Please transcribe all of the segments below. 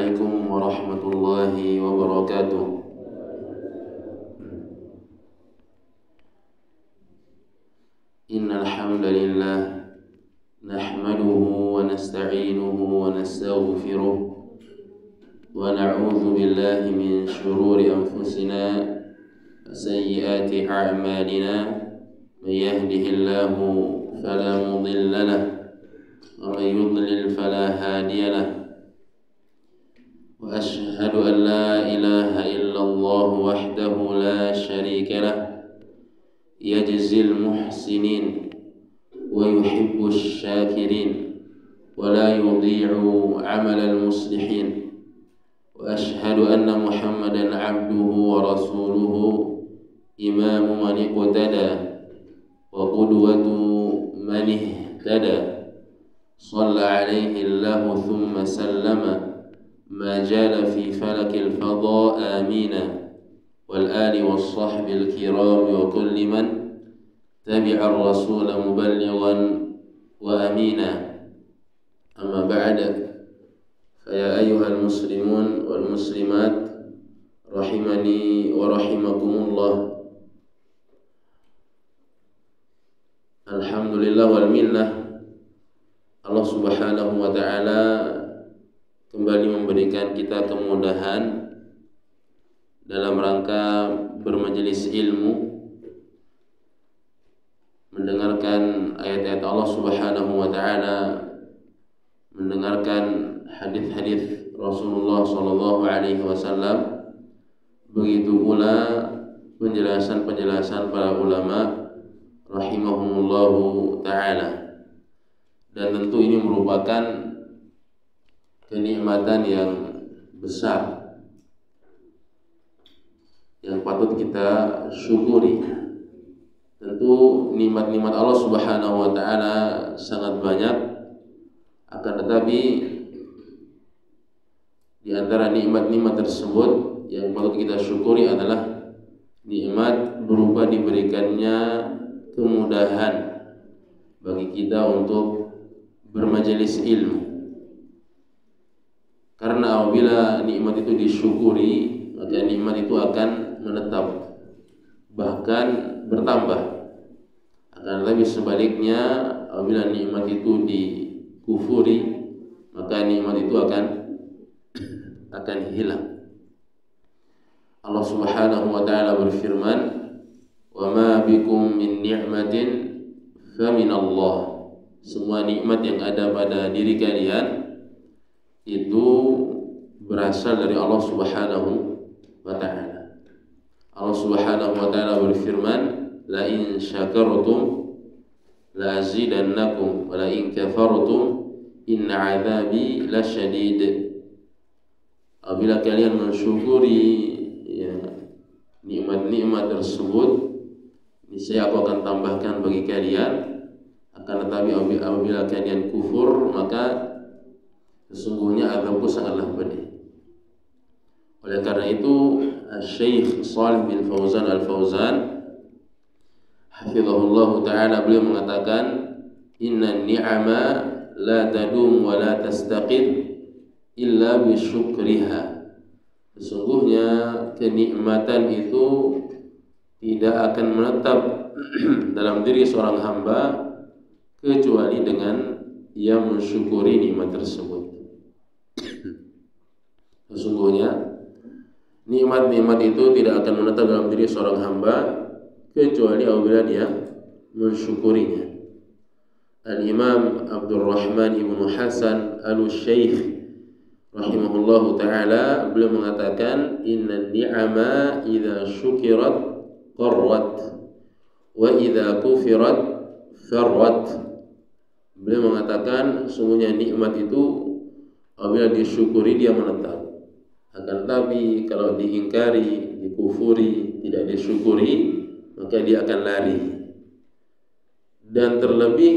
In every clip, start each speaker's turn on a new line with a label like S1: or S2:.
S1: عليكم ورحمة الله وبركاته. إن الحمد لله نحمده ونستعينه ونستغفره ونعوذ بالله من شرور أنفسنا وسيئات أعمالنا. من يهده الله فلا مضل له ومن يضلل فلا هادي له. وأشهد أن لا إله إلا الله وحده لا شريك له يجزي المحسنين ويحب الشاكرين ولا يضيع عمل المصلحين. وأشهد أن محمدا عبده ورسوله إمام من اقتدى وقدوة من اهتدى. صلى عليه الله ثم سلم ما جال في فلك الفضاء آمينا. والآل والصحب الكرام وكل من تبع الرسول مبلغا وأمينا. أما بعد، فيا أيها المسلمون والمسلمات رحمني ورحمكم الله. Alhamdulillah wal minnah, Allah subhanahu wa ta'ala kembali memberikan kita kemudahan dalam rangka bermajelis ilmu, mendengarkan ayat-ayat Allah subhanahu wa ta'ala, mendengarkan hadis-hadis Rasulullah sallallahu alaihi wasallam. Begitu pula penjelasan-penjelasan para ulama rahimahumullahu ta'ala. Dan tentu ini merupakan kenikmatan yang besar yang patut kita syukuri. Tentu nikmat-nikmat Allah subhanahu wa ta'ala sangat banyak, akan tetapi di antara nikmat-nikmat tersebut yang patut kita syukuri adalah nikmat berupa diberikannya kemudahan bagi kita untuk bermajelis ilmu. Karena apabila nikmat itu disyukuri, maka nikmat itu akan menetap, bahkan bertambah. Akan tetapi sebaliknya, apabila nikmat itu dikufuri, maka nikmat itu akan hilang. Allah subhanahu wa ta'ala berfirman, "Wa ma bikum min ni'matin famin Allah." Semua nikmat yang ada pada diri kalian itu berasal dari Allah subhanahu wa ta'ala. Allah subhanahu wa ta'ala berfirman, "La in syakartum la azidannakum wa la in kafartum inna 'adzabi lasyadid." Apabila kalian mensyukuri nikmat-nikmat tersebut, niscaya aku akan tambahkan bagi kalian. Akan tetapi apabila kalian kufur, maka sesungguhnya azabku sangatlah pedih. Oleh karena itu, Syekh Shalih bin Fauzan Al-Fauzan hafizahullah ta'ala, beliau mengatakan, "Inna ni'ama la tadum wa la tastaqir illa bisyukriha." Sesungguhnya kenikmatan itu tidak akan menetap dalam diri seorang hamba kecuali dengan ia mensyukuri nikmat tersebut. Sesungguhnya nikmat-nikmat itu tidak akan menetap dalam diri seorang hamba kecuali apabila dia mensyukurinya. Al-Imam Abdurrahman ibnu Hasan Al-Syaikh rahimahullahu ta'ala, beliau mengatakan, "Inna ni'ama idza syukirat qarrat wa idza kufirat farrat." Beliau mengatakan, sungguhnya nikmat itu apabila disyukuri dia menetap. Akan tetapi kalau diingkari, dikufuri, tidak disyukuri, maka dia akan lari. Dan terlebih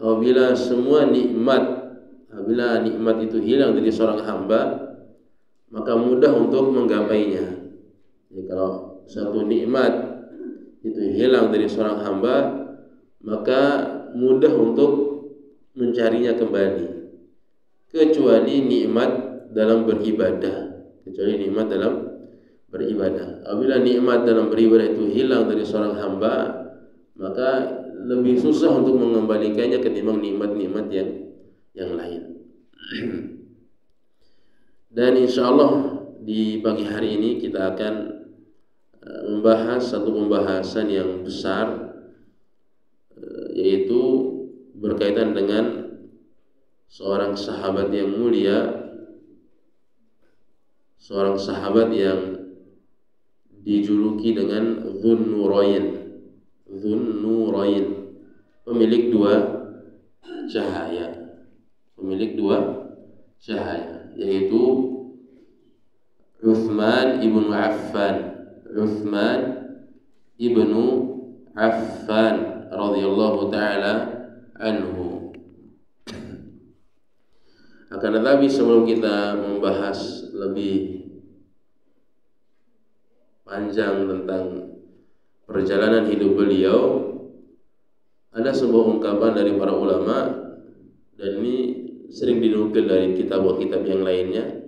S1: apabila apabila nikmat itu hilang dari seorang hamba, maka mudah untuk menggapainya. Jadi kalau satu nikmat itu hilang dari seorang hamba, maka mudah untuk mencarinya kembali, kecuali nikmat dalam beribadah, kecuali nikmat dalam beribadah. Apabila nikmat dalam beribadah itu hilang dari seorang hamba, maka lebih susah untuk mengembalikannya ketimbang nikmat-nikmat yang lain. Dan insyaallah di pagi hari ini kita akan membahas satu pembahasan yang besar, yaitu berkaitan dengan seorang sahabat yang mulia, seorang sahabat yang dijuluki dengan Dzunnurain, pemilik dua cahaya, yaitu Utsman ibnu Affan radhiyallahu taala anhu. Akan tetapi sebelum kita membahas lebih panjang tentang perjalanan hidup beliau, ada sebuah ungkapan dari para ulama, dan ini sering dinukil dari kitab-kitab yang lainnya.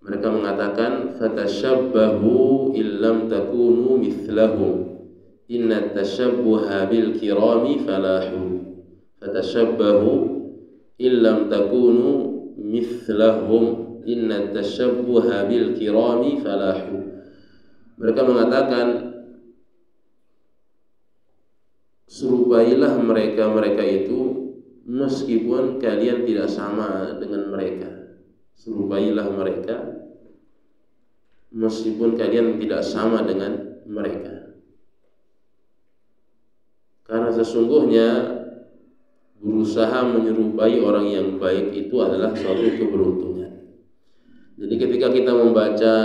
S1: Mereka mengatakan, fatashabbahu illam takunu mithlahum, inna tashabbuha bil kirami falahu. Fatashabbahu illam takunu mithlahum, inna tashabbuha bil kirami falahu. Mereka mengatakan, serupailah mereka itu meskipun kalian tidak sama dengan mereka. Serupailah mereka meskipun kalian tidak sama dengan mereka. Karena sesungguhnya berusaha menyerupai orang yang baik itu adalah suatu keberuntungan. Jadi ketika kita membaca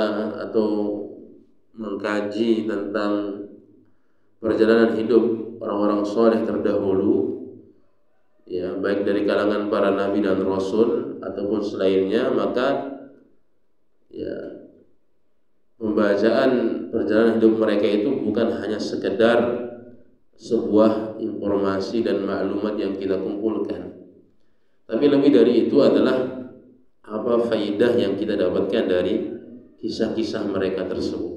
S1: atau mengkaji tentang perjalanan hidup orang-orang soleh terdahulu, ya, baik dari kalangan para nabi dan rasul ataupun selainnya, maka ya, pembacaan perjalanan hidup mereka itu bukan hanya sekedar sebuah informasi dan maklumat yang kita kumpulkan, tapi lebih dari itu adalah apa faidah yang kita dapatkan dari kisah-kisah mereka tersebut.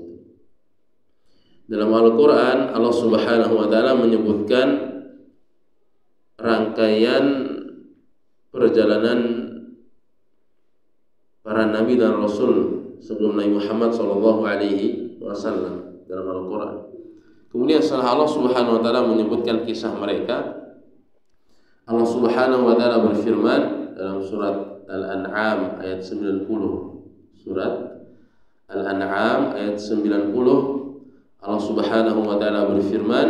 S1: Dalam Al-Quran, Allah Subhanahu wa Ta'ala menyebutkan rangkaian perjalanan para nabi dan rasul sebelum Nabi Muhammad SAW dalam Al-Quran. Kemudian setelah Allah Subhanahu wa Ta'ala menyebutkan kisah mereka, Allah Subhanahu wa Ta'ala berfirman dalam surat Al-An'am ayat 90. Surat Al-An'am ayat 90, Allah Subhanahu wa Ta'ala berfirman,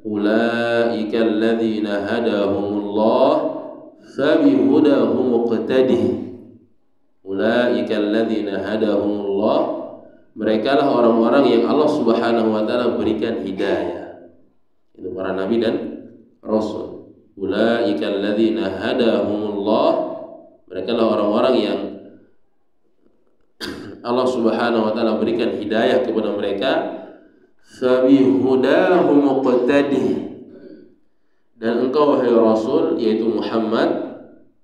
S1: ulaika alladzina hadahumullah fabihudahum muqtadih. Ulaika alladzina hadahumullah, mereka lah orang-orang yang Allah Subhanahu wa Ta'ala berikan hidayah. Itu para nabi dan rasul. Ulaika alladzina hadahumullah, mereka lah orang-orang yang Allah Subhanahu wa Ta'ala berikan hidayah kepada mereka. Fabihudahu muqtadih, dan engkau wahai Rasul, yaitu Muhammad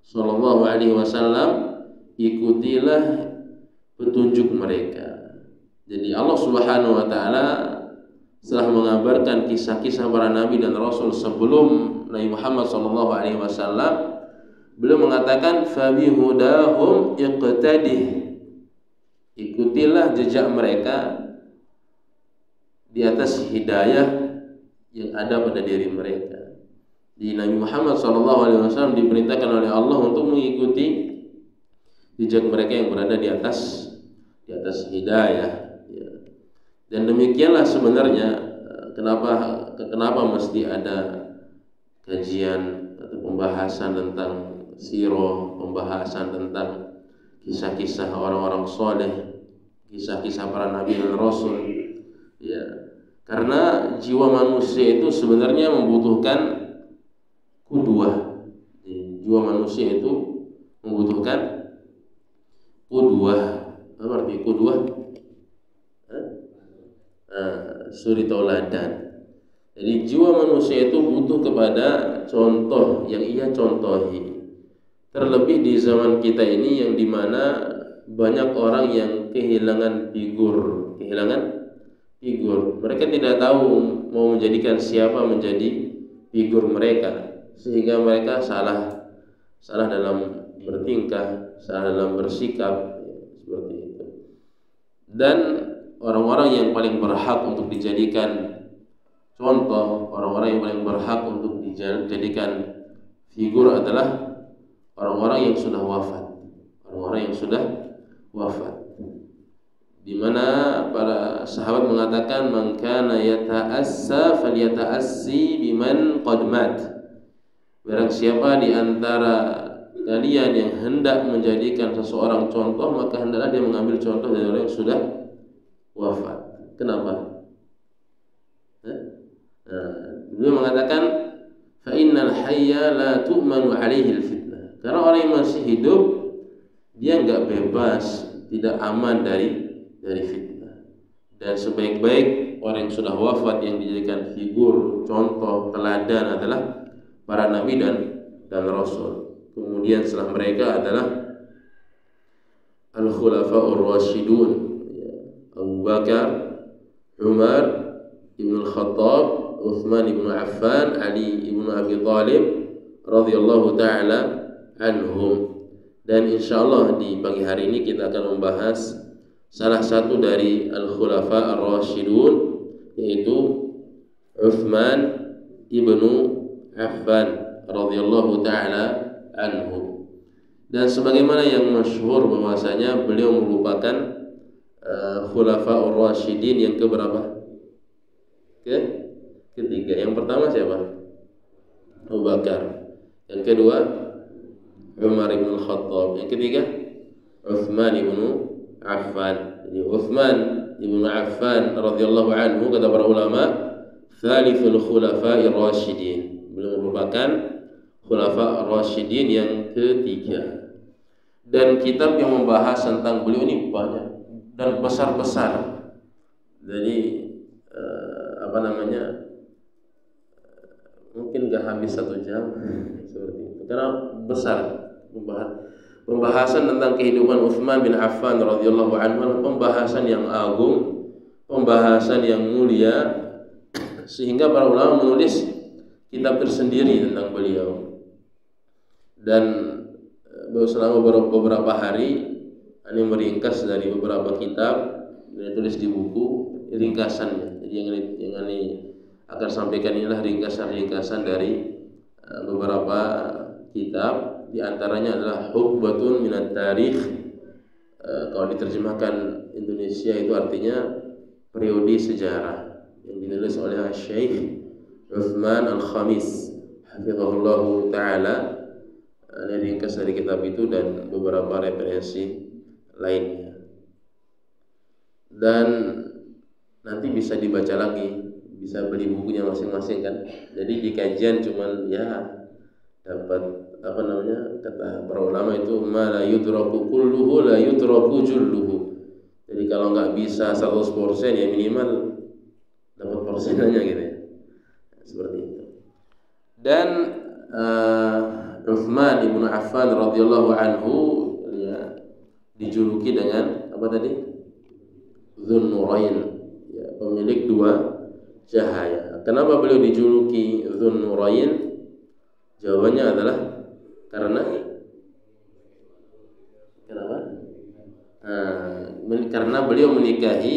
S1: sallallahu alaihi wasallam, ikutilah petunjuk mereka. Jadi Allah Subhanahu wa Ta'ala setelah mengabarkan kisah-kisah para nabi dan rasul sebelum Nabi Muhammad sallallahu alaihi wasallam, beliau mengatakan fabihudahum iqtadih, ikutilah jejak mereka di atas hidayah yang ada pada diri mereka. Di Nabi Muhammad SAW diperintahkan oleh Allah untuk mengikuti jejak mereka yang berada di atas hidayah. Ya. Dan demikianlah sebenarnya kenapa mesti ada kajian atau pembahasan tentang sirah, pembahasan tentang kisah-kisah orang-orang soleh, kisah-kisah para nabi dan rasul. Ya. Karena jiwa manusia itu sebenarnya membutuhkan qudwah. Jiwa manusia itu membutuhkan qudwah. Apa arti qudwah? Suri tauladan. Jadi jiwa manusia itu butuh kepada contoh yang ia contohi. Terlebih di zaman kita ini yang dimana banyak orang yang kehilangan figur. Mereka tidak tahu mau menjadikan siapa menjadi figur mereka, sehingga mereka salah dalam bertingkah, salah dalam bersikap, seperti itu. Dan orang-orang yang paling berhak untuk dijadikan contoh, orang-orang yang paling berhak untuk dijadikan figur adalah orang-orang yang sudah wafat. Di mana para sahabat mengatakan, man kana yata'assa falyata'assi biman qad mat. Barang siapa di antara kalian yang hendak menjadikan seseorang contoh, maka hendaklah dia mengambil contoh dari orang yang sudah wafat. Kenapa? Beliau mengatakan, fa innal hayya la tu'manu alaihi al-fitnah. Karena orang yang masih hidup, dia enggak bebas, tidak aman dari fitnah. Dan sebaik-baik orang yang sudah wafat yang dijadikan figur, contoh, teladan adalah para nabi dan rasul. Kemudian setelah mereka adalah al-khulafa'ur rasyidun, Abu Bakar, Umar ibn al-Khattab, Uthman ibn Affan, Ali ibn Abi Thalib radhiyallahu ta'ala anhum. Dan insyaallah di pagi hari ini kita akan membahas salah satu dari al-khulafa ar-rasyidun, yaitu Uthman ibnu Affan radhiyallahu ta'ala anhu. Dan sebagaimana yang masyhur bahwasanya beliau merupakan khulafa ar-rasyidin yang keberapa? Ketiga. Yang pertama siapa? Abu Bakar. Yang kedua Umar ibn Khattab. Yang ketiga Uthman ibnu Affan. Jadi Uthman ibn Affan radhiyallahu anhu, kata para ulama, thalithul khulafa'ir rasyidin. Beliau merupakan khulafa ar-rasyidin yang ketiga. Dan kitab yang membahas tentang beliau ini banyak dan besar-besar. Jadi mungkin gak habis 1 jam seperti itu, karena besar pembahasan tentang kehidupan Uthman bin Affan radhiyallahu anhu, pembahasan yang agung, pembahasan yang mulia, sehingga para ulama menulis kitab tersendiri tentang beliau. Dan selama beberapa hari ini meringkas dari beberapa kitab dan ditulis di buku ringkasannya. Jadi yang ini akan sampaikan inilah ringkasan dari beberapa kitab. Di antaranya adalah Hukbatun Minat Tarikh. Kalau diterjemahkan Indonesia itu artinya periode sejarah, yang ditulis oleh Syekh Uthman Al-Khamis hafizahullahu ta'ala. Ini ringkas dari kitab itu dan beberapa referensi lainnya. Dan nanti bisa dibaca lagi, bisa beli bukunya masing-masing kan. Jadi di kajian cuman dapat kata para ulama itu ma la yudraku kulluhu la yudraku julluhu. Jadi kalau nggak bisa 100% ya minimal dapat persenannya gitu ya. Seperti itu. Dan Uthman ibn Affan radhiyallahu anhu dijuluki dengan apa tadi? Dzun-Nurain, pemilik 2 cahaya. Kenapa beliau dijuluki Dzun-Nurain? Jawabannya adalah karena beliau menikahi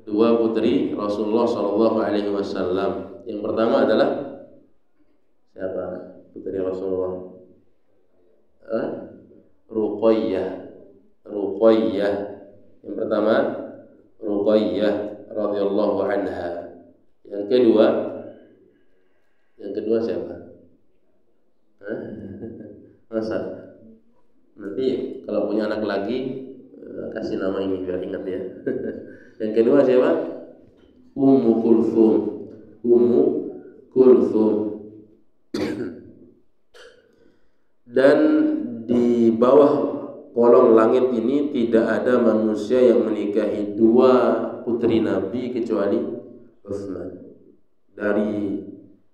S1: 2 putri Rasulullah sallallahu alaihi wasallam. Yang pertama adalah siapa? Putri Rasulullah. Ruqayyah. Yang pertama Ruqayyah radhiyallahu anha. Yang kedua siapa? Masa nanti kalau punya anak lagi kasih nama ini biar ingat ya. Yang kedua siapa? Ummu Kulthum. Dan di bawah kolong langit ini tidak ada manusia yang menikahi 2 putri Nabi kecuali Uthman. Dari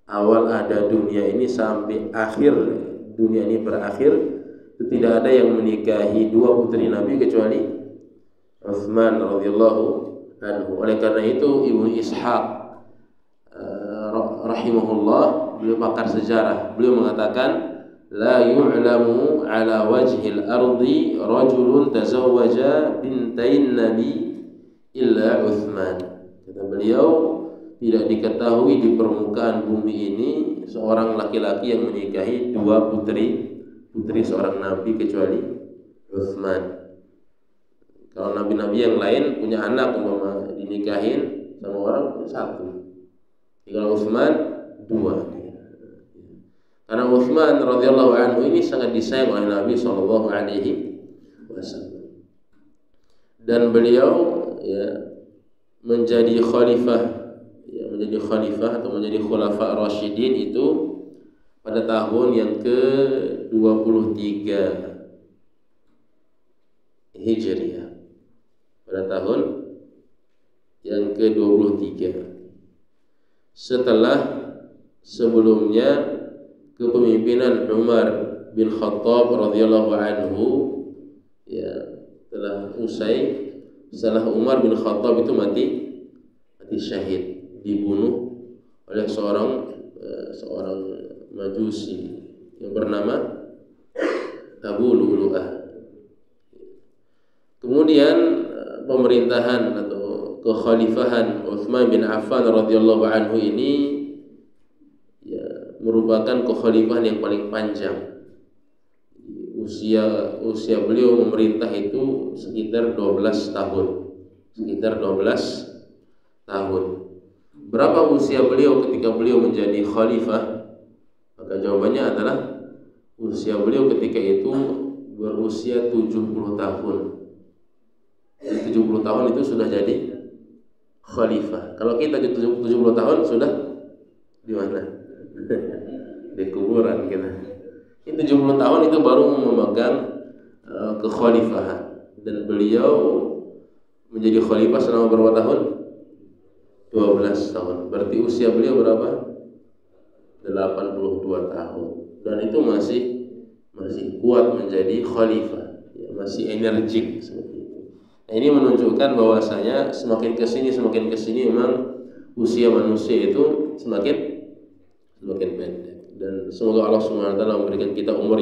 S1: awal ada dunia ini sampai akhir dunia ini berakhir, tidak ada yang menikahi dua putri Nabi kecuali Utsman radhiyallahu anhu. Oleh karena itu Ibnu Ishaq rahimahullah, beliau pakar sejarah, beliau mengatakan la yu'lamu ala wajhil ardi rajulun tazawwaja bintain nabi illa Utsman. Kata beliau, tidak diketahui di permukaan bumi ini seorang laki-laki yang menikahi dua putri seorang nabi kecuali Utsman. Kalau nabi-nabi yang lain punya anak umpama dinikahin sama orang satu. Kalau Utsman dua. Karena Utsman radhiyallahu anhu ini sangat disayang oleh Nabi sallallahu alaihi wasallam. Dan beliau menjadi khalifah atau menjadi khulafa rasyidin itu pada tahun yang ke-23 Hijriah. Pada tahun yang ke-23 setelah sebelumnya kepemimpinan Umar bin Khattab radhiyallahu anhu telah usai. Setelah Umar bin Khattab itu mati syahid, dibunuh oleh seorang majusi yang bernama Abu Lu'lu'ah. Kemudian pemerintahan atau kekhalifahan Utsman bin Affan radhiyallahu anhu ini merupakan kekhalifahan yang paling panjang. Usia beliau memerintah itu sekitar 12 tahun. Berapa usia beliau ketika beliau menjadi khalifah? Maka jawabannya adalah usia beliau ketika itu berusia 70 tahun. 70 tahun itu sudah jadi khalifah. Kalau kita 70 tahun sudah di mana? Di kuburan kita. Ini 70 tahun itu baru memegang kekhalifahan. Dan beliau menjadi khalifah selama berapa tahun? 12 tahun. Berarti usia beliau berapa? 82 tahun. Dan itu masih kuat menjadi khalifah, masih energik seperti itu. Nah, ini menunjukkan bahwasanya semakin kesini memang usia manusia itu semakin pendek. Dan semoga Allah Subhanahu wa taala memberikan kita umur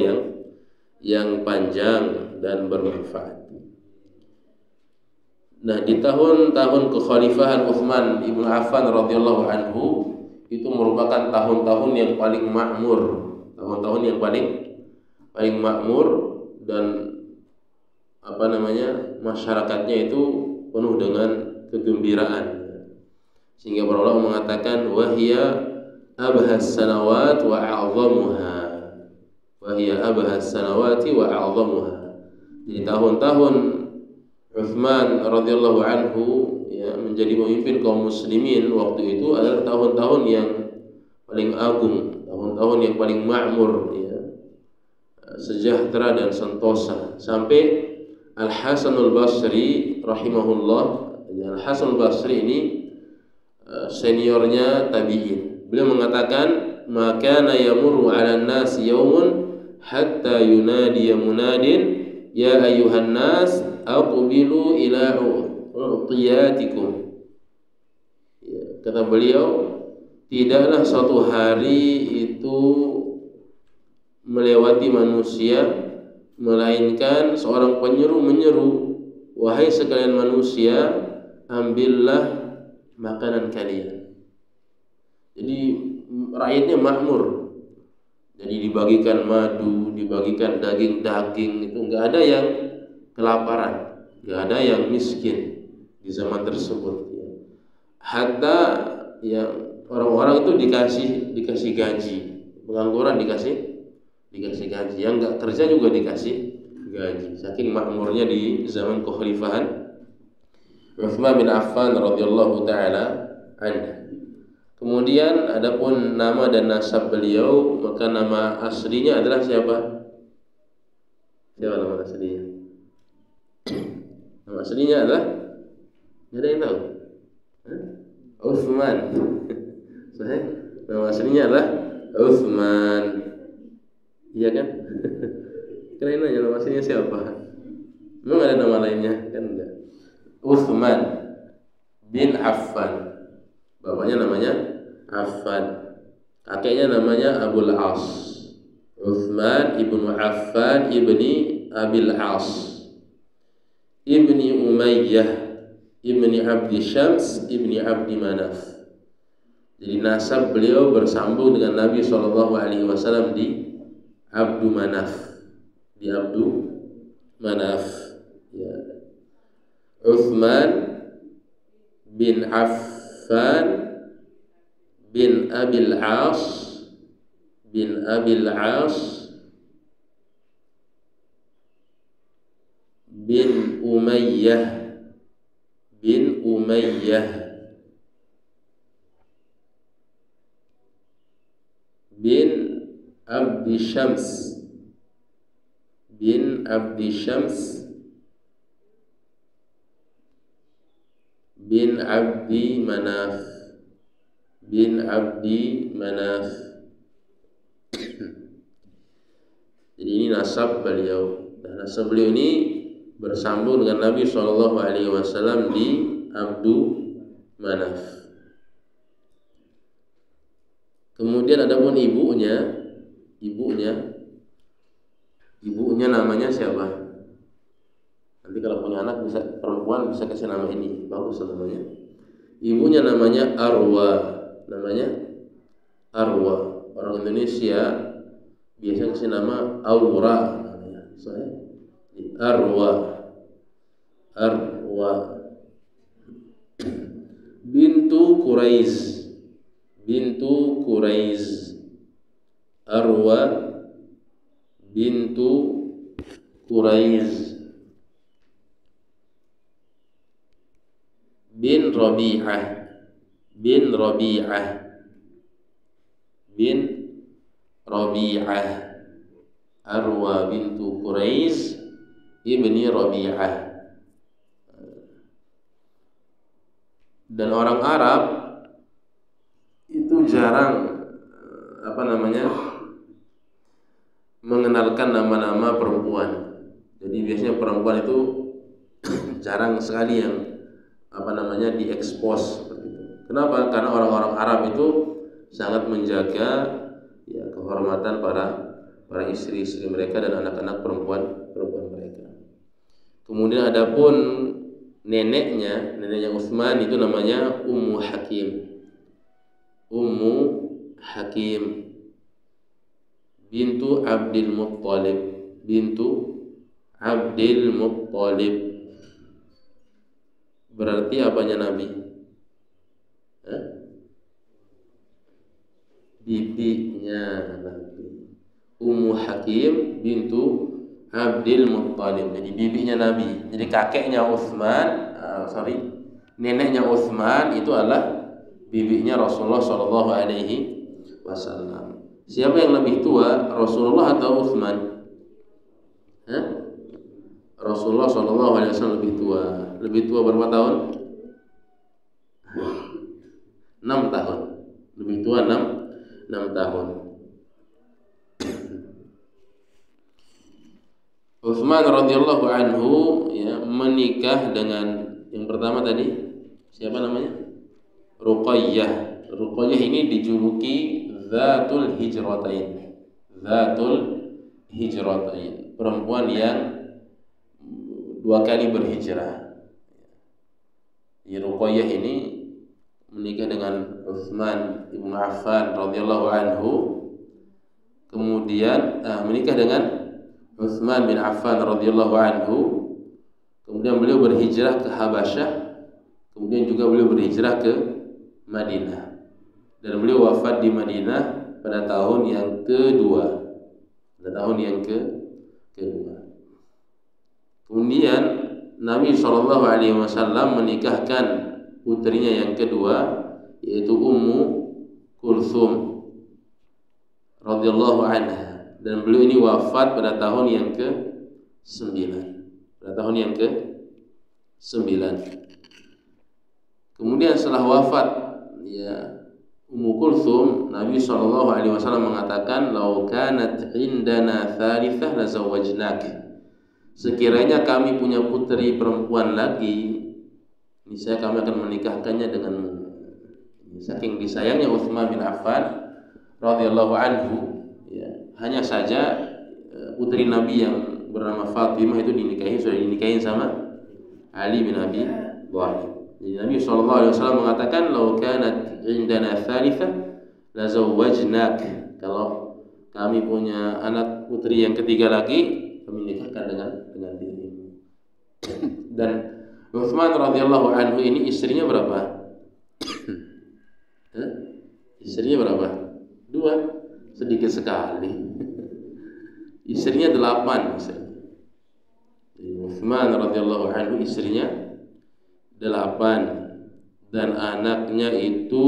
S1: yang panjang dan bermanfaat. Nah, di tahun-tahun kekhalifahan Utsman bin Affan radhiyallahu anhu itu merupakan tahun-tahun yang paling makmur, paling makmur dan masyarakatnya itu penuh dengan kegembiraan. Sehingga para ulama mengatakan wahia abhas sanawat wa a'zamuha. Di tahun-tahun Utsman radhiyallahu anhu menjadi pemimpin kaum muslimin waktu itu adalah tahun-tahun yang paling agung, tahun-tahun yang paling makmur, sejahtera dan sentosa. Sampai Al-Hasan al-Basri rahimahullah, Al-Hasan al-Basri ini seniornya tabi'in. Beliau mengatakan, "Maka kana yamurru 'alan nas yaumun hatta yunadi munadin ya ayyuhan nas aqbilu ila u'tiyatikum." Kata beliau, tidaklah suatu hari itu melewati manusia melainkan seorang penyeru menyeru, "Wahai sekalian manusia, ambillah makanan kalian." Jadi rakyatnya makmur. Jadi dibagikan madu, dibagikan daging-daging, itu enggak ada yang kelaparan, enggak ada yang miskin di zaman tersebut. Hatta orang-orang itu dikasih gaji, pengangguran dikasih gaji, yang enggak kerja juga dikasih gaji. Saking makmurnya di zaman kekhalifahan Utsman bin Affan radhiyallahu taala anhu. Kemudian adapun nama dan nasab beliau, maka nama aslinya adalah siapa? Siapa nama aslinya? Nama aslinya adalah, ada yang tahu? Utsman. Nama aslinya adalah Utsman. Iya kan? Kalian nanya nama aslinya siapa? Memang ada nama lainnya? Kan enggak. Uthman bin Affan. Bapaknya namanya Affan. Kakeknya namanya Abul As. Uthman ibnu Affan ibni Abil As ibni Umayyah ibni Abdi Syams ibni Abdi Manaf. Jadi nasab beliau bersambung dengan Nabi SAW di Abdu Manaf. Di Abdu Manaf. Ya. Uthman bin Affan bin Abil As bin Abil As bin Umayyah bin Umayyah bin Abdi Syams bin Abdi Syams bin Abdi Manaf bin Abdi Manaf. Jadi ini nasab beliau. Dan nasab beliau ini bersambung dengan Nabi SAW di Abdu Manaf. Kemudian adapun ibunya namanya siapa? Nanti kalau punya anak bisa perempuan bisa kasih nama ini, bagus namanya. Ibunya namanya Arwa, Orang Indonesia biasa kasih nama Aura namanya. Arwa bintu Quraiz. Arwa bintu Quraiz bin Rabi'ah. Arwa bintu Quraiz ibni Rabi'ah. Dan orang Arab itu jarang mengenalkan nama-nama perempuan. Jadi biasanya perempuan itu jarang sekali yang diekspos seperti itu. Kenapa? Karena orang-orang Arab itu sangat menjaga kehormatan para istri-istri mereka dan anak-anak perempuan mereka. Kemudian adapun neneknya Utsman itu namanya Ummu Hakim bintu Abdul Muttalib. Berarti apanya Nabi? Bibinya Nabi. Ummu Hakim bintu Abdul Muttalib. Jadi bibinya Nabi. Jadi kakeknya neneknya Utsman itu adalah bibinya Rasulullah SAW. Siapa yang lebih tua, Rasulullah atau Utsman? Rasulullah SAW lebih tua. Lebih tua berapa tahun? 6 tahun. Lebih tua 6 tahun. Utsman radhiyallahu anhu menikah dengan yang pertama tadi siapa namanya? Ruqayyah. Ruqayyah ini dijuluki Zatul Hijratain. Perempuan yang 2 kali berhijrah. Ruqayyah ini menikah dengan Utsman ibn Affan radhiyallahu anhu. Kemudian menikah dengan Utsman bin Affan radhiyallahu anhu. Kemudian beliau berhijrah ke Habasyah. Kemudian juga beliau berhijrah ke Madinah. Dan beliau wafat di Madinah pada tahun yang kedua. Kemudian Nabi SAW menikahkan putrinya yang kedua, yaitu Ummu Kulthum radhiyallahu anha, dan beliau ini wafat pada tahun yang ke-9. Kemudian setelah wafat Ummu Kulthum, Nabi SAW mengatakan, "Lau kanat indana thalithah la zawwajnak." Sekiranya kami punya putri perempuan lagi, niscaya kami akan menikahkannya denganmu. Saking disayangnya Utsman bin Affan radhiyallahu anhu, ya, hanya saja putri Nabi yang bernama Fatimah itu sudah dinikahin sama Ali bin Abi Thalib. Jadi Nabi SAW mengatakan, "Lau kanat indana thalithah la zawwajnak." Kalau kami punya anak putri yang ketiga lagi, kami nikahkan dengan dirimu. Dan Utsman radhiyallahu anhu ini istrinya berapa? Istrinya berapa? 2, sedikit sekali. Istrinya 8 misalnya. Utsman radhiyallahu anhu istrinya 8 dan anaknya itu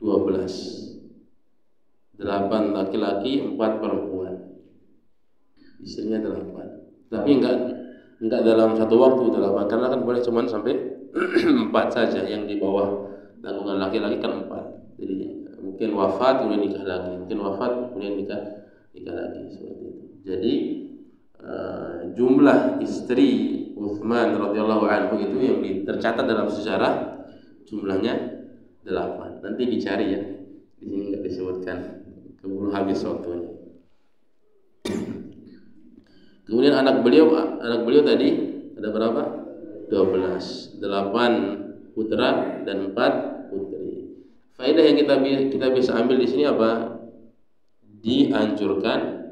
S1: 12. 8 laki-laki, 4 perempuan. Istrinya 8. Tapi enggak dalam satu waktu 8, karena kan boleh cuman sampai 4 saja, yang di bawah tanggungan laki-laki kan 4. Jadi mungkin wafat kemudian nikah lagi, mungkin wafat kemudian nikah lagi, seperti itu. Jadi jumlah istri Utsman radhiyallahu anhu itu yang tercatat dalam sejarah jumlahnya 8. Nanti dicari ya, di sini nggak disebutkan, keburu habis waktunya. Kemudian anak beliau tadi ada berapa? 12. 8 putra dan 4 putri. Faedah yang kita bisa ambil di sini apa? Dianjurkan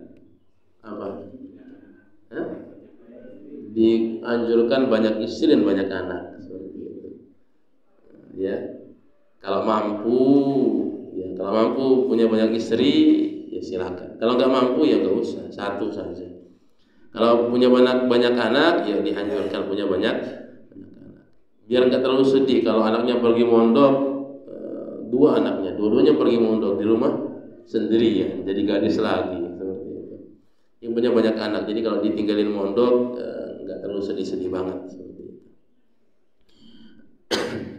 S1: apa? Dianjurkan banyak istri dan banyak anak, seperti itu. Ya, kalau mampu punya banyak istri, ya silakan. Kalau nggak mampu ya nggak usah, 1 saja. Kalau punya banyak anak, ya dianjurkan punya banyak anak. Biar nggak terlalu sedih kalau anaknya pergi mondok, 2 anaknya, dua-duanya pergi mondok, di rumah sendirian, jadi gadis lagi, seperti itu. Yang punya banyak anak, jadi kalau ditinggalin mondok, nggak terlalu sedih-sedih banget, seperti itu.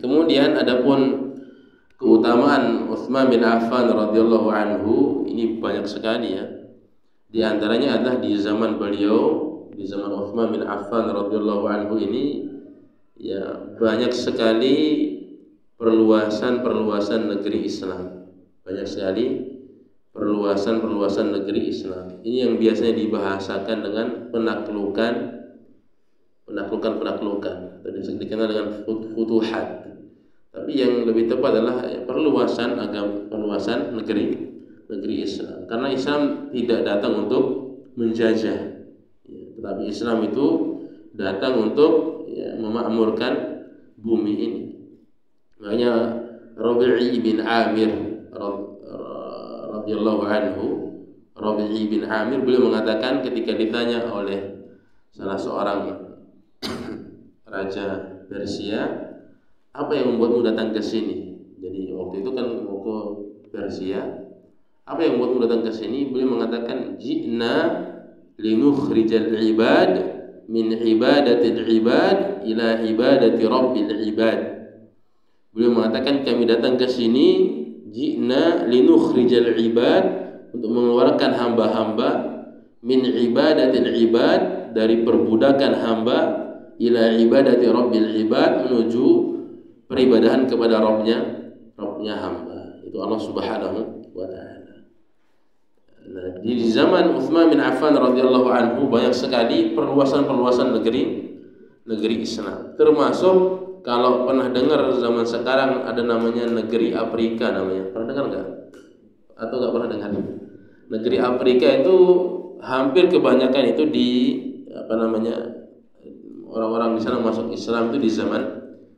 S1: Kemudian adapun keutamaan Utsman bin Affan radhiyallahu anhu ini banyak sekali ya. Di antaranya adalah di zaman Utsman bin Affan radhiyallahu anhu ini ya banyak sekali perluasan negeri Islam. Banyak sekali perluasan negeri Islam. Ini yang biasanya dibahasakan dengan penaklukan atau dikenal dengan futuhat. Tapi yang lebih tepat adalah perluasan negeri Islam. Karena Islam tidak datang untuk menjajah, tetapi Islam itu datang untuk memakmurkan bumi ini. Makanya Rabi'i bin Amir radhiyallahu anhu, Rabi'i bin Amir beliau mengatakan ketika ditanya oleh salah seorang raja Persia, apa yang membuatmu datang ke sini? Jadi waktu itu kan mau ke Persia. Apa yang membuatmu datang ke sini? Beliau mengatakan, "Ji'na linukhrijal ibad min ibadatil ibad ila ibadati rabbil ibad." Beliau mengatakan, kami datang ke sini ji'na linukhrijal ibad, untuk mengeluarkan hamba-hamba, min ibadatil ibad, dari perbudakan hamba, ila ibadati rabbil ibad, menuju peribadahan kepada Rabbnya hamba, itu Allah Subhanahu wa ta'ala. Nah, di zaman Utsman bin Affan radhiyallahu anhu banyak sekali perluasan negeri Islam. Termasuk kalau pernah dengar zaman sekarang ada namanya negeri Afrika namanya. Pernah dengar enggak? Atau enggak pernah dengar? Negeri Afrika itu hampir kebanyakan itu orang-orang di sana masuk Islam itu di zaman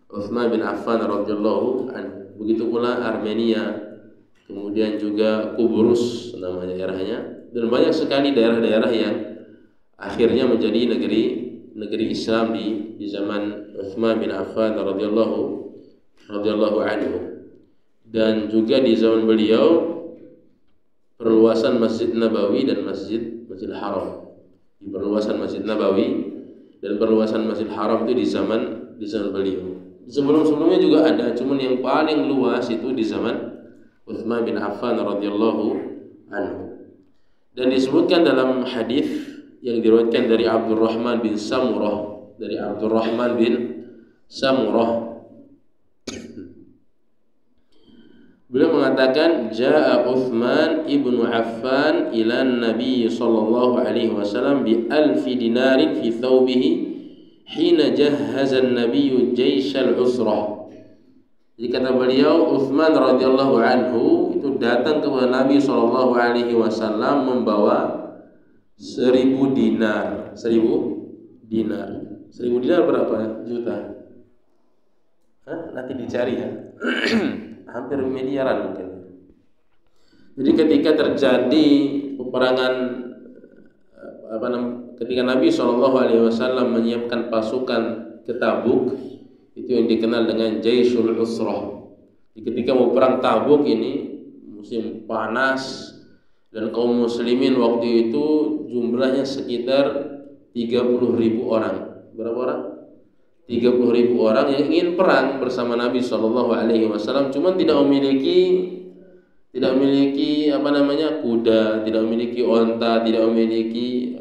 S1: Utsman bin Affan radhiyallahu anhu. Begitu pula Armenia, kemudian juga Kubrus namanya daerahnya, dan banyak sekali daerah-daerah yang akhirnya menjadi negeri Islam di zaman Utsman bin Affan radhiyallahu anhu. Dan juga di zaman beliau perluasan Masjid Nabawi dan Masjidil Haram. Di perluasan Masjid Nabawi dan perluasan Masjid Haram itu di zaman beliau. Sebelum-sebelumnya juga ada, cuman yang paling luas itu di zaman Utsman bin Affan radhiyallahu anhu. Dan disebutkan dalam hadis yang diriwayatkan dari Abdurrahman bin Samurah, beliau mengatakan jaa Utsman ibnu Affan ila Nabi sallallahu alaihi wasallam bi alfi dinarin fi thawbihi hina jahhaza an-nabiy jaysh al-usrah. Jadi kata beliau, Utsman radhiyallahu anhu itu datang kepada Nabi sallallahu alaihi wasallam membawa 1000 dinar. 1000 dinar berapa juta? Nanti dicari ya. Hampir miliaran mungkin. Jadi ketika terjadi peperangan ketika Nabi SAW menyiapkan pasukan ke Tabuk, itu yang dikenal dengan Jaisul Usrah. Jadi ketika mau perang Tabuk ini musim panas dan kaum muslimin waktu itu jumlahnya sekitar 30.000 orang. Berapa orang? 30.000 orang yang ingin perang bersama Nabi SAW, cuman tidak memiliki kuda, tidak memiliki onta, tidak memiliki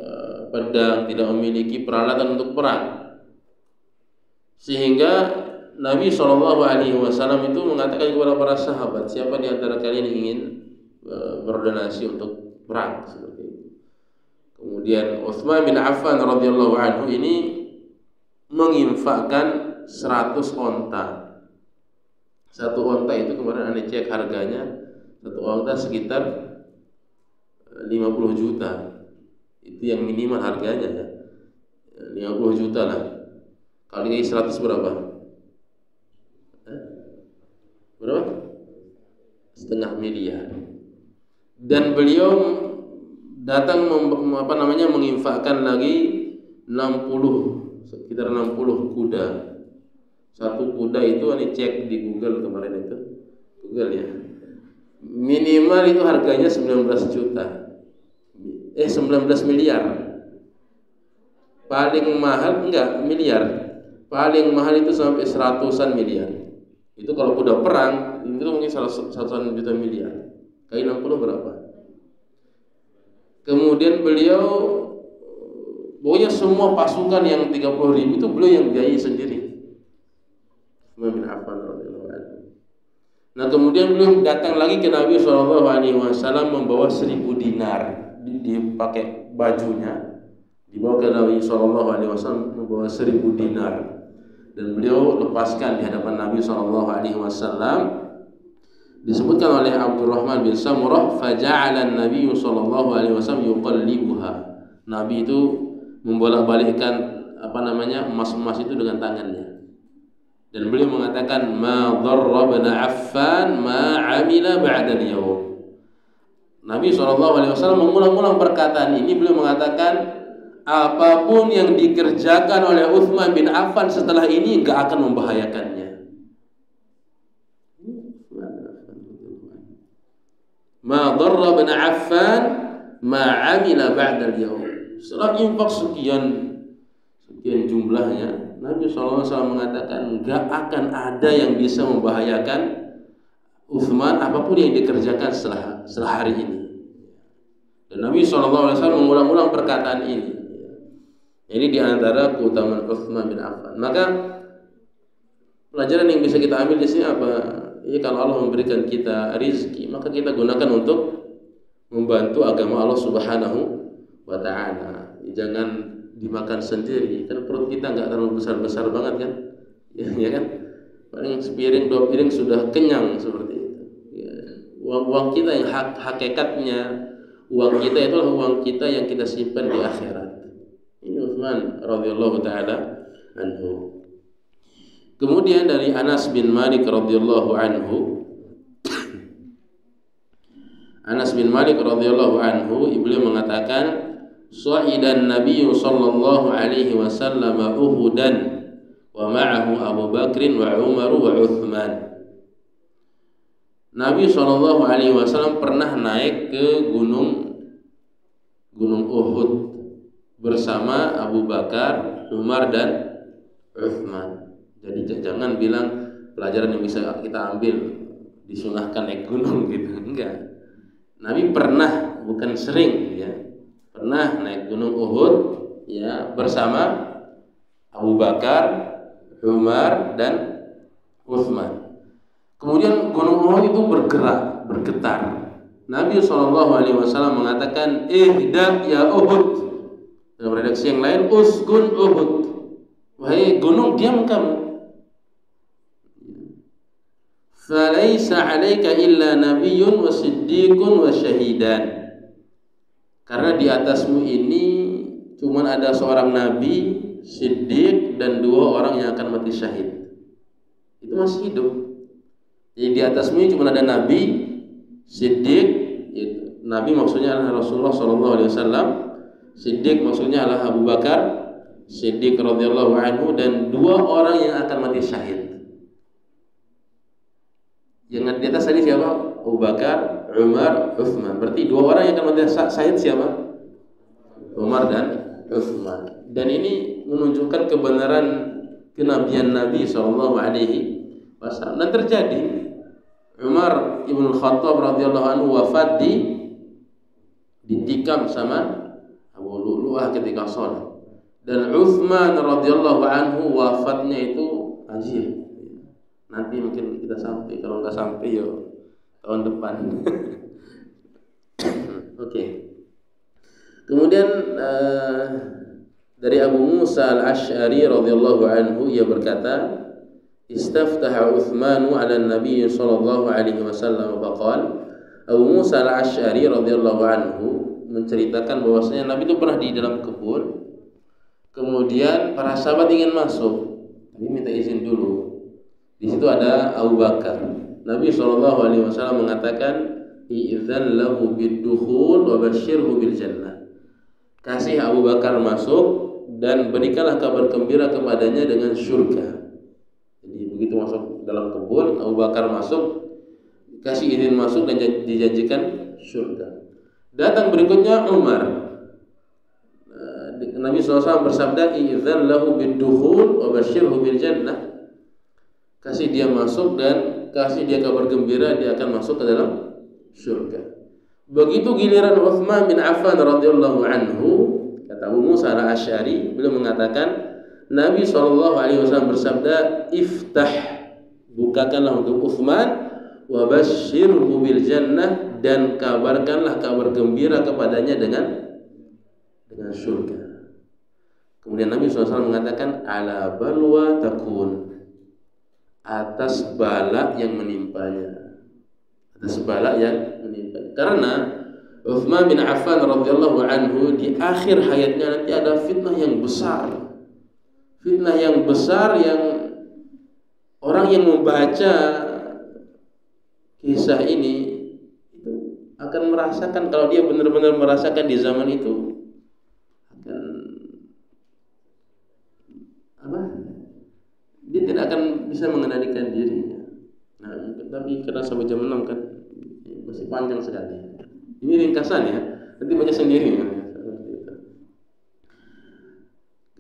S1: pedang, tidak memiliki peralatan untuk perang. Sehingga Nabi SAW itu mengatakan kepada para sahabat, siapa di antara kalian yang ingin berdonasi untuk perang seperti itu. Kemudian Utsman bin Affan radhiyallahu anhu ini menginfakkan 100 onta. Satu onta itu kemarin Anda cek harganya, satu onta sekitar 50 juta. Itu yang minimal harganya ya. 50 juta lah. Kali 100 berapa? Berapa? Setengah miliar. Dan beliau datang menginfakkan lagi 60 kuda. Satu kuda itu Anda cek di Google kemarin itu. Google ya. Minimal itu harganya 19 miliar. Paling mahal miliar. Paling mahal itu sampai 100-an miliar. Itu kalau kuda perang itu mungkin 100-an juta miliar. Kali 60 berapa? Kemudian beliau pokoknya semua pasukan yang 30.000 itu beliau yang biayai sendiri. Utsman bin Affan radhiyallahu anhu. Nah, kemudian beliau datang lagi ke Nabi SAW membawa 1000 dinar, dipakai bajunya, dibawa ke Nabi SAW membawa 1000 dinar, dan beliau lepaskan di hadapan Nabi SAW. Disebutkan oleh Abdurrahman bin Samurah, faja'ala an-nabiy SAW yuqallibuha. Nabi itu membolak-balikkan emas-emas itu dengan tangannya. Dan beliau mengatakan ma dharra bin Affan ma 'amila ba'da al-yawm. Nabi SAW mengulang-ulang perkataan ini. Beliau mengatakan apapun yang dikerjakan oleh Utsman bin Affan setelah ini enggak akan membahayakannya. Ma dharra bin Affan ma 'amila ba'da al-yawm. Setelah infak sekian jumlahnya, Nabi SAW mengatakan enggak akan ada yang bisa membahayakan Utsman apapun yang dikerjakan setelah hari ini. Dan Nabi SAW mengulang-ulang perkataan ini. Ini diantara keutamaan Utsman bin Affan. Maka pelajaran yang bisa kita ambil di sini apa? Ya, kalau Allah memberikan kita rizki, maka kita gunakan untuk membantu agama Allah Subhanahu wa Ta'ala. Jangan dimakan sendiri, kan perut kita nggak terlalu besar-besar banget kan, ya kan? Paling sepiring 2 piring sudah kenyang seperti itu. Ya. Uang kita yang hakikatnya uang kita itulah uang kita yang kita simpan di akhirat. Ini Utsman radhiyallahu taala anhu. Kemudian dari Anas bin Malik radhiyallahu anhu, Anas bin Malik radhiyallahu anhu, beliau mengatakan Sa'idan Nabi sallallahu alaihi wasallam Uhudan wa ma'ahu Abu Bakr wa Umar wa Uthman. Nabi sallallahu alaihi wasallam pernah naik ke gunung Uhud bersama Abu Bakar, Umar dan Uthman. Jadi jangan bilang pelajaran yang bisa kita ambil disunahkan naik gunung gitu, enggak. Nabi pernah, bukan sering ya, pernah naik gunung Uhud ya bersama Abu Bakar, Umar dan Utsman. Kemudian gunung Uhud itu bergetar. Nabi SAW mengatakan, ihda ya Uhud. Dalam redaksi yang lain, uskun Uhud. Wahai gunung, diam kamu. Falaisa 'alaika illa nabiyyun wa siddiqun wa syahidan. Karena di atasmu ini cuma ada seorang nabi, siddiq, dan 2 orang yang akan mati syahid. Itu masih hidup. Jadi di atasmu ini cuma ada nabi, siddiq, nabi maksudnya adalah Rasulullah SAW, siddiq maksudnya adalah Abu Bakar Siddiq radhiyallahu anhu, dan 2 orang yang akan mati syahid. Yang di atas tadi siapa? Abu Bakar, Umar, Utsman. Berarti 2 orang yang akan mati syahid siapa? Umar dan Utsman. Dan ini menunjukkan kebenaran kenabian Nabi SAW. Dan terjadi. Umar ibn Khattab radhiyallahu anhu wafat ditikam sama Abu Lu'lu'ah ketika sholat. Dan Utsman radhiyallahu anhu wafatnya itu ajil. Nanti mungkin kita sampai, kalau nggak sampai yo tahun depan. Oke. Kemudian dari Abu Musa al-Asy'ari radhiyallahu anhu, ia berkata, istaftaha Utsmanu 'ala an-nabiy sallallahu alaihi wasallam faqala. Abu Musa al-Asy'ari radhiyallahu anhu menceritakan bahwasanya Nabi itu pernah di dalam kebun. Kemudian para sahabat ingin masuk. Nabi minta izin dulu. Di situ ada Abu Bakar. Nabi SAW mengatakan, "Idzan lahu bid-dukhul wa basyirhu bil jannah." Kasih Abu Bakar masuk dan berikanlah kabar gembira kepadanya dengan surga. Jadi begitu masuk dalam kebun, Abu Bakar masuk, kasih izin masuk dan dijanjikan surga. Datang berikutnya Umar. Nabi SAW bersabda, "Idzan lahu bid-dukhul wa basyirhu bil jannah." Kasih dia masuk dan kasih dia kabar gembira, dia akan masuk ke dalam surga. Begitu giliran Utsman bin Affan radhiyallahu anhu, kata Abu Musa al-Asy'ari, beliau mengatakan Nabi SAW bersabda, "Iftah," bukakanlah untuk Utsman, "wa basyirhu bil jannah," dan kabarkanlah kabar gembira kepadanya dengan surga. Kemudian Nabi SAW mengatakan, "Ala balwa takun," atas bala yang menimpanya. Atas bala yang menimpanya. Karena Utsman bin Affan radhiyallahu anhu di akhir hayatnya nanti ada fitnah yang besar. Fitnah yang besar yang orang yang membaca kisah ini itu akan merasakan, kalau dia benar-benar merasakan di zaman itu, akan dia tidak akan bisa mengendalikan dirinya. Nah, tapi karena sampai jam 6 kan masih panjang sekali. Ini ringkasan ya, nanti baca sendiri ya.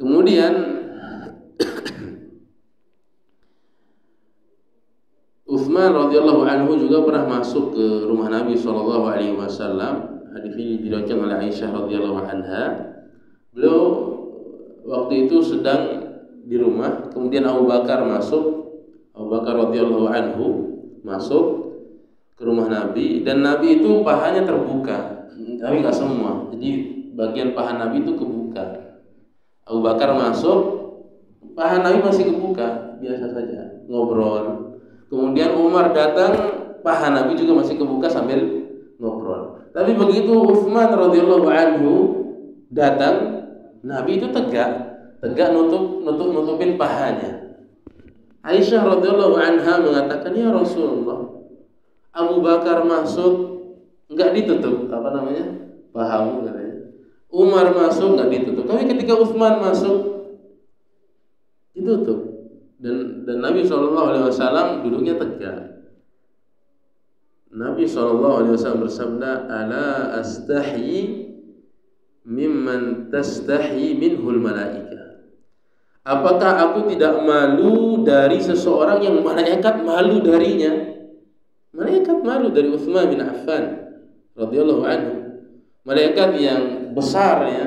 S1: Kemudian Utsman radhiyallahu anhu juga pernah masuk ke rumah Nabi SAW. Hadis ini diriwayatkan oleh Aisyah radhiyallahu anha. Beliau waktu itu sedang di rumah, kemudian Abu Bakar radhiyallahu anhu masuk ke rumah Nabi, dan Nabi itu pahanya terbuka, tapi nggak semua, jadi bagian paha Nabi itu kebuka. Abu Bakar masuk, paha Nabi masih kebuka, biasa saja ngobrol. Kemudian Umar datang, paha Nabi juga masih kebuka sambil ngobrol. Tapi begitu Utsman radhiyallahu anhu datang, Nabi itu tegak nutupin pahanya. Aisyah radhiyallahu anha mengatakan, "Ya Rasulullah, Abu Bakar masuk enggak ditutup pahamu," katanya. Umar masuk enggak ditutup. Tapi ketika Utsman masuk ditutup. Dan Nabi SAW duduknya tegak. Nabi SAW bersabda, "Ala astahyi mimman tastahyi minhul malaika." Apakah aku tidak malu dari seseorang yang malaikat malu darinya? Malaikat malu dari Utsman bin Affan radhiyallahu anhu. Malaikat yang besar ya.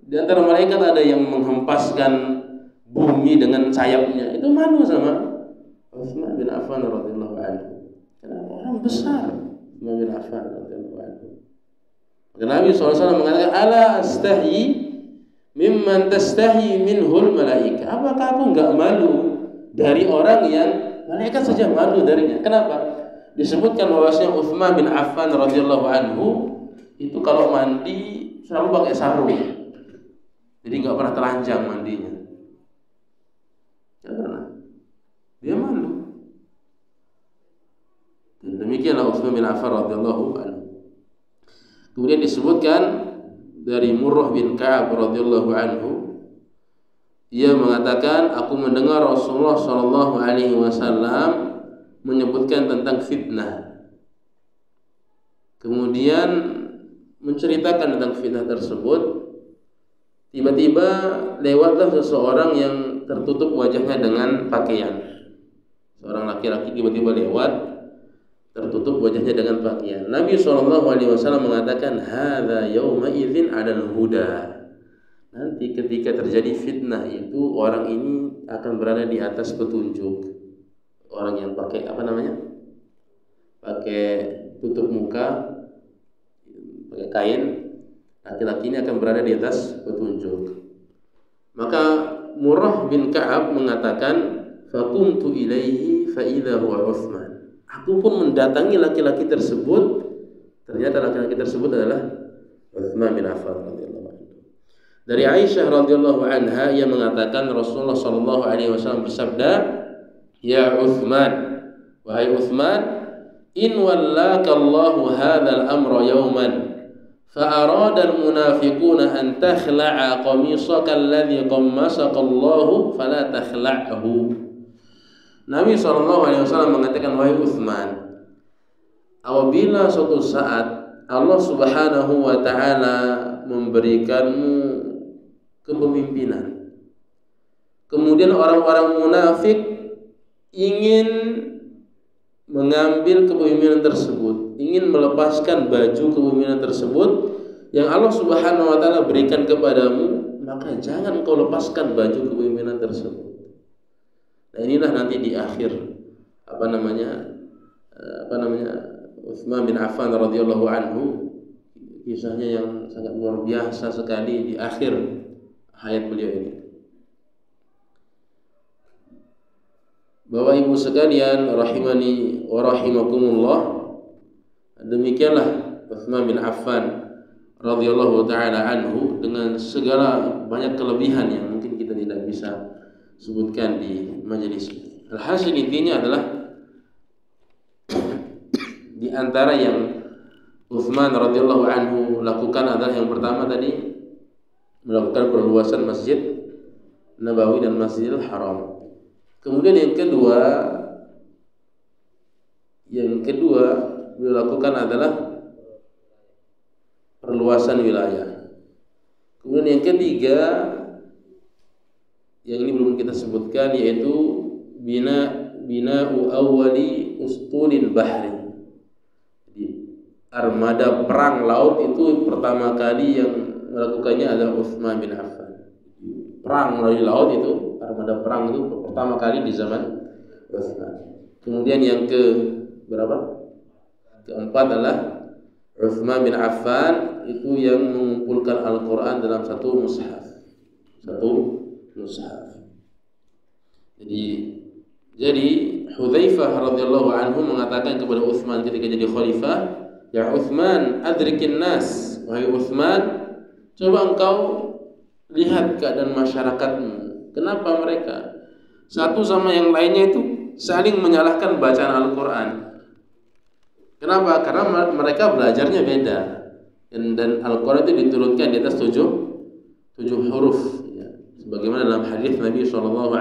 S1: Di antara malaikat ada yang menghempaskan bumi dengan sayapnya. Itu malu sama Utsman bin Affan radhiyallahu anhu. Karena orang besar Utsman bin Affan radhiyallahu anhu. Maka Nabi SAW mengatakan, ala astahyi mimman tastahi minhul malaika. Apakah aku enggak malu dari orang yang malaikat saja malu darinya? Kenapa? Disebutkan bahwasanya Utsman bin Affan radhiyallahu anhu itu kalau mandi selalu pakai sarung. Jadi enggak pernah telanjang mandinya. Karena dia malu. Dan demikianlah Utsman bin Affan radhiyallahu anhu. Kemudian disebutkan dari Murrah bin Ka'ab radhiyallahu anhu, ia mengatakan, aku mendengar Rasulullah sallallahu alaihi wasallam menyebutkan tentang fitnah. Kemudian menceritakan tentang fitnah tersebut. Tiba-tiba lewatlah seseorang yang tertutup wajahnya dengan pakaian. Seorang laki-laki tiba-tiba lewat, tertutup wajahnya dengan pakaian. Nabi SAW mengatakan, hadza yauma idzin 'alal huda. Nanti ketika terjadi fitnah itu orang ini akan berada di atas petunjuk. Orang yang pakai apa namanya? Pakai tutup muka, pakai kain, laki-laki ini akan berada di atas petunjuk. Maka Murrah bin Ka'ab mengatakan, faqumtu ilaihi fa idza huwa Utsman. Aku pun mendatangi laki-laki tersebut. Ternyata laki-laki tersebut adalah Utsman bin Affan radhiyallahu anhu. Dari Aisyah radhiyallahu anha, ia mengatakan Rasulullah sallallahu alaihi wasallam bersabda, ya Utsman, wahai Utsman, in wallaka Allahu hadzal amra yawman fa arada al-munafiquna an takhla'a qamisaka alladhi qammasaka Allahu fala takhla'hu. Nabi SAW mengatakan, wahai Utsman, apabila suatu saat Allah Subhanahu wa taala memberikanmu kepemimpinan, kemudian orang-orang munafik ingin mengambil kepemimpinan tersebut, ingin melepaskan baju kepemimpinan tersebut yang Allah Subhanahu wa taala berikan kepadamu, maka jangan kau lepaskan baju kepemimpinan tersebut. Nah, inilah nanti di akhir Utsman bin Affan radhiyallahu anhu, kisahnya yang sangat luar biasa sekali di akhir hayat beliau ini. Bapak Ibu sekalian rahimani wa rahimakumullah, demikianlah Utsman bin Affan radhiyallahu taala anhu dengan segala banyak kelebihan yang mungkin kita tidak bisa sebutkan di majelis ini. Alhasil intinya adalah di antara yang Utsman radhiyallahu anhu lakukan adalah yang pertama tadi melakukan perluasan Masjid Nabawi dan Masjidil Haram. Kemudian yang kedua beliau lakukan adalah perluasan wilayah. Kemudian yang ketiga, yang ini belum kita sebutkan, yaitu bina'u awwali ustulil bahri. Jadi armada perang laut itu pertama kali yang melakukannya adalah Utsman bin Affan. Perang melalui laut itu, armada perang itu pertama kali di zaman Utsman. Kemudian yang keempat adalah Utsman bin Affan itu yang mengumpulkan Al-Quran dalam satu mushaf. Jadi Hudzaifah radhiyallahu anhu mengatakan kepada Utsman ketika jadi khalifah, ya Utsman, adrikin nas, wahai Utsman, coba engkau lihat keadaan masyarakatmu. Kenapa mereka satu sama yang lainnya itu saling menyalahkan bacaan Al-Quran? Kenapa? Karena mereka belajarnya beda, dan Al-Quran itu diturunkan di atas tujuh huruf, ya, sebagaimana dalam hadis Nabi SAW.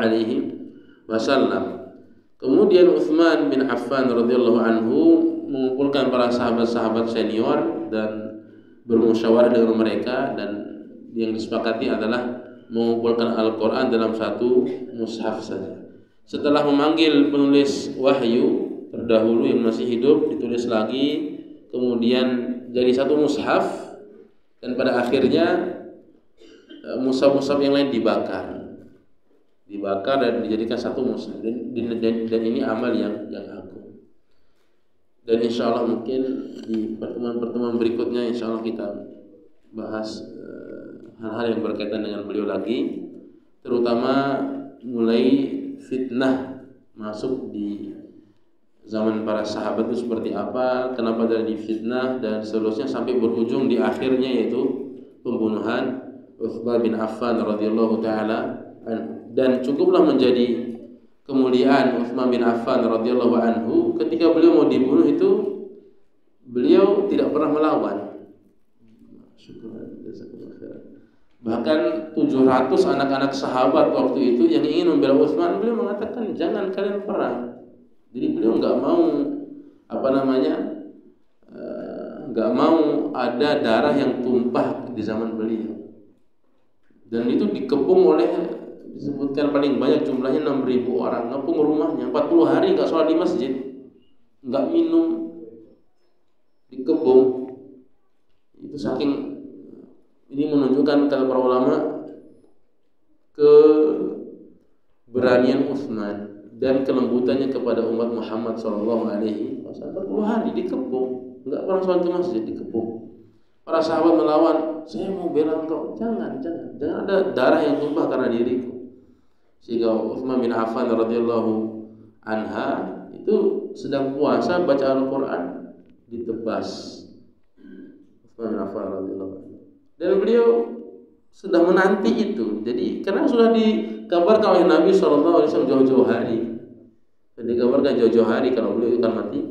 S1: Kemudian Utsman bin Affan radhiyallahu anhu mengumpulkan para sahabat-sahabat senior dan bermusyawarah dengan mereka, dan yang disepakati adalah mengumpulkan Al-Quran dalam satu mushaf saja. Setelah memanggil penulis wahyu, terdahulu yang masih hidup ditulis lagi, kemudian jadi satu mushaf, dan pada akhirnya mushaf-mushaf yang lain dibakar dan dijadikan satu mushaf. Dan ini amal yang agung. Dan insya Allah mungkin di pertemuan-pertemuan berikutnya insya Allah kita bahas hal-hal yang berkaitan dengan beliau lagi, terutama mulai fitnah masuk di zaman para sahabat itu seperti apa, kenapa dari fitnah dan seterusnya sampai berujung di akhirnya yaitu pembunuhan Utsman bin Affan radhiyallahu taala. Dan cukuplah menjadi kemuliaan Utsman bin Affan radhiyallahu anhu ketika beliau mau dibunuh itu beliau tidak pernah melawan. Bahkan 700 anak-anak sahabat waktu itu yang ingin membela Utsman, beliau mengatakan jangan kalian perang. Jadi beliau nggak mau nggak mau ada darah yang tumpah di zaman beliau. Dan itu dikepung oleh, disebutkan paling banyak jumlahnya 6.000 orang, ngepung rumahnya 40 hari nggak sholat di masjid, nggak minum, dikepung. Itu saking, ini menunjukkan kata para ulama keberanian Utsman dan kelembutannya kepada umat Muhammad sallallahu alaihi wasallam. 40 hari dikepung, enggak pernah sholat ke masjid, dikepung. Para sahabat melawan, saya mau bela engkau, jangan ada darah yang tumpah karena diriku. Sehingga Utsman bin Affan radhiyallahu anha itu sedang puasa baca Al-Qur'an ditebas. Utsman bin Affan radhiyallahu anhu. Dan beliau sudah menanti itu. Jadi karena sudah dikabarkan oleh Nabi SAW jauh-jauh hari. Dan dikabarkan jauh-jauh hari kalau beliau akan mati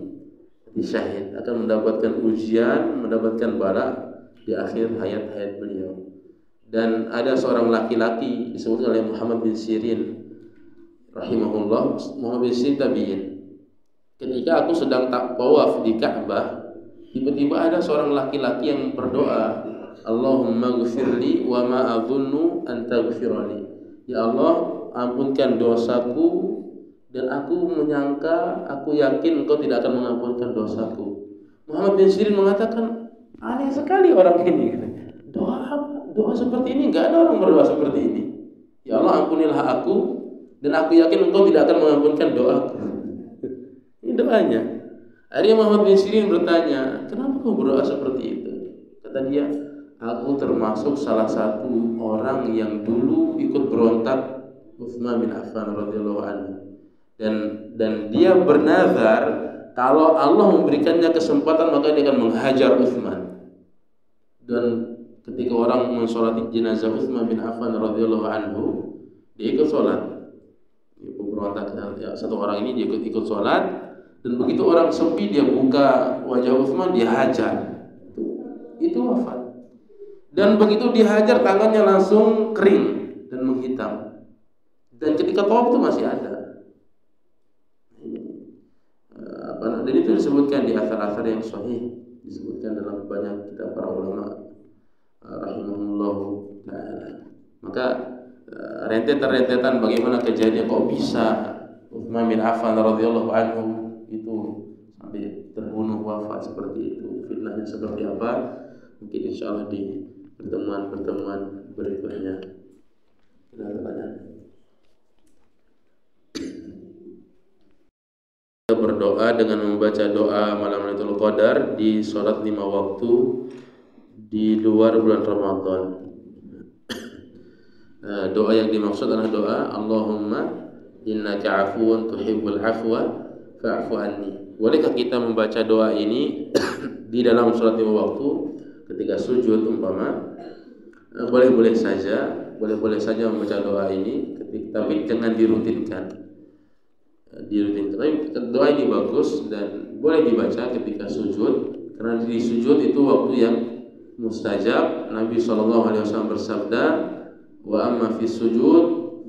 S1: syahid, akan mendapatkan ujian, mendapatkan bala di akhir hayat beliau. Dan ada seorang laki-laki disebut oleh Muhammad bin Sirin rahimahullah, Muhammad bin Sirin tabi'in. Ketika aku sedang tawaf di Ka'bah, tiba-tiba ada seorang laki-laki yang berdoa, Allahumma ghfirli wa ma adhunnu an taghfirali. Ya Allah, ampunkan dosaku dan aku menyangka, aku yakin engkau tidak akan mengampunkan dosaku. Muhammad bin Sirin mengatakan, aneh sekali orang ini. Doa seperti ini, enggak ada orang berdoa seperti ini. Ya Allah, ampunilah aku dan aku yakin engkau tidak akan mengampunkan doaku. Ini doanya. Akhirnya Muhammad bin Sirin bertanya, kenapa kau berdoa seperti itu? Kata dia, aku termasuk salah satu orang yang dulu ikut berontak Utsman bin Affan radhiyallahu anhu. Dan dia bernazar kalau Allah memberikannya kesempatan maka dia akan menghajar Utsman. Dan ketika orang mensolati jenazah Utsman bin Affan radhiyallahu anhu, dia ikut sholat. Pemberontak ya, satu orang ini dia ikut sholat, dan begitu orang sepi dia buka wajah Utsman, dia hajar. Itu wafat. Dan begitu dihajar tangannya langsung kering dan menghitam. Dan ketika tawaf itu masih ada. Dan itu disebutkan di asar-asar yang sahih, disebutkan dalam banyak kitab para ulama rahimahullah ta'ala. Maka rentetan-rentetan bagaimana kejadian kok bisa Utsman bin Affan radhiyallahu anhu itu sampai terbunuh wafat seperti itu, fitnahnya seperti apa, mungkin insyaallah di pertemuan berikutnya. Ada pertanyaan? Berdoa dengan membaca doa malam Lailatul Qadar di sholat 5 waktu di luar bulan Ramadan. Doa yang dimaksud adalah doa Allahumma innaka afuwun tuhibbul afwa fa'fu anni. Bolehkah kita membaca doa ini di dalam sholat 5 waktu ketika sujud umpama? Boleh-boleh saja membaca doa ini, tapi jangan dirutinkan. Tapi doa ini bagus dan boleh dibaca ketika sujud, karena di sujud itu waktu yang mustajab. Nabi SAW bersabda, wa amma fi sujud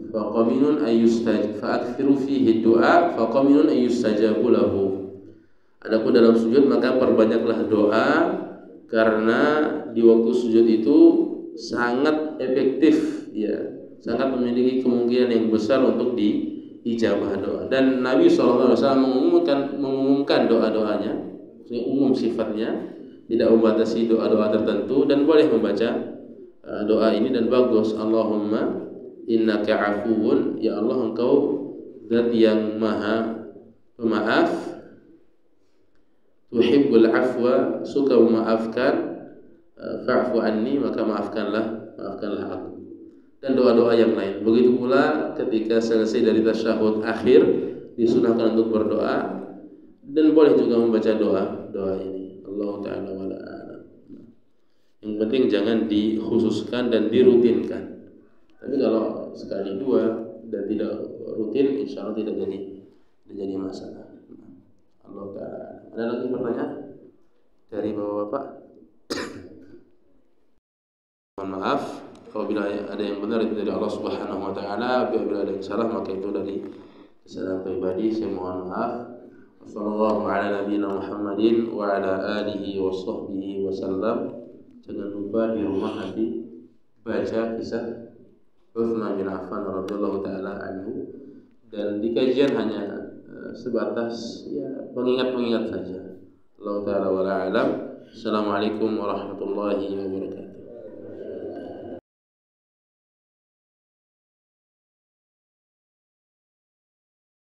S1: faqaminun ayyustajab fa'akthiru fihi du'a faqaminun ayyustajabu lahu. Adapun dalam sujud maka perbanyaklah doa, karena di waktu sujud itu sangat efektif, ya, sangat memiliki kemungkinan yang besar untuk ijabah doa. Dan Nabi SAW mengumumkan doa-doanya, umum sifatnya, tidak membatasi doa-doa tertentu, dan boleh membaca doa ini, dan bagus. Allahumma innaka afuwun, ya Allah engkau zat yang maha pemaaf, tuhibbul afwa, suka memaafkan, fa'fu anni, maka maafkanlah aku. Dan doa-doa yang lain. Begitu pula ketika selesai dari tasyahud akhir disunahkan untuk berdoa, dan boleh juga membaca doa ini. Allah Ta'ala wala a'lam. Yang penting jangan dikhususkan dan dirutinkan. Tapi kalau sekali dua dan tidak rutin, insya Allah tidak jadi masalah. Allah Ta'ala. Ada lagi pertanyaan dari bapak-bapak? Mohon maaf apabila ada yang benar itu dari Allah Subhanahu wa taala, apabila ada yang salah maka itu dari kesalahan pribadi. Saya mohon maaf. Wassallallahu ala nabiyyina Muhammadin wa ala alihi wa sahbihi wasallam. Jangan lupa di rumah nanti baca kisah Utsman bin Affan radhiyallahu taala anhu, dan di kajian hanya sebatas pengingat-pengingat saja. Allah Ta'ala wala alam. Assalamualaikum warahmatullahi wabarakatuh.